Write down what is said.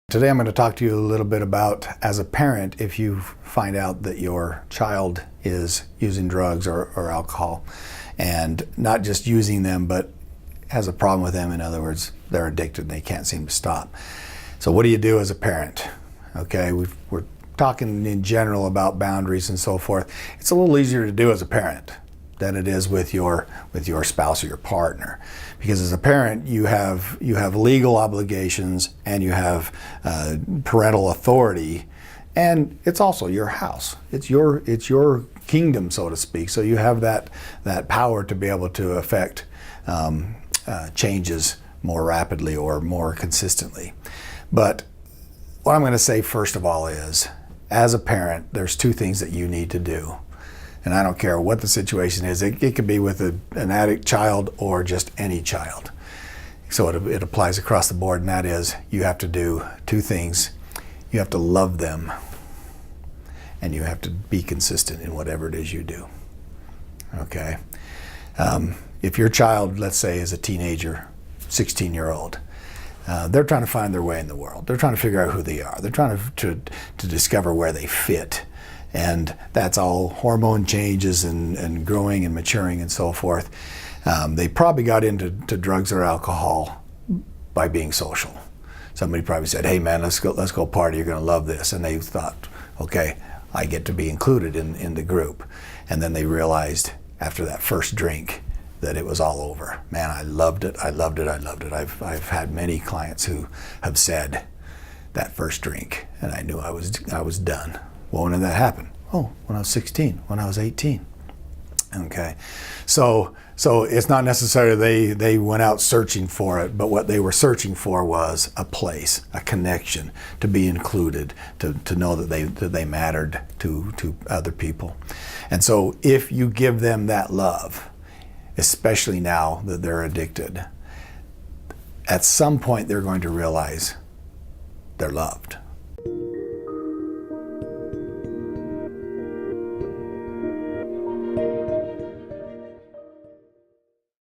Today I'm going to talk to you a little bit about, as a parent, if you find out that your child is using drugs or alcohol, and not just using them, but has a problem with them. In other words, they're addicted and they can't seem to stop. So what do you do as a parent? Okay, we're talking in general about boundaries and so forth. It's a little easier to do as a parent than it is with your spouse or your partner, because as a parent you have legal obligations and you have parental authority, and it's also your house. It's your kingdom, so to speak. So you have that power to be able to affect changes more rapidly or more consistently. But what I'm going to say first of all is, as a parent, there's two things that you need to do. And I don't care what the situation is. It could be with an addict child or just any child. So it applies across the board, and that is, you have to do two things. You have to love them, and you have to be consistent in whatever it is you do. Okay? If your child, let's say, is a teenager, 16-year-old, they're trying to find their way in the world. They're trying to figure out who they are. They're trying to discover where they fit. And that's all hormone changes and growing and maturing and so forth. They probably got into drugs or alcohol by being social. Somebody probably said, "Hey man, let's go party, you're gonna love this." And they thought, okay, I get to be included in the group. And then they realized after that first drink that it was all over. Man, I loved it, I loved it, I loved it. I've had many clients who have said that first drink, and I knew I was done. Well, when did that happen? Oh, when I was 16, when I was 18. Okay, so it's not necessarily they went out searching for it, but what they were searching for was a place, a connection, to be included, to know that they mattered to other people. And so if you give them that love, especially now that they're addicted, at some point they're going to realize they're loved.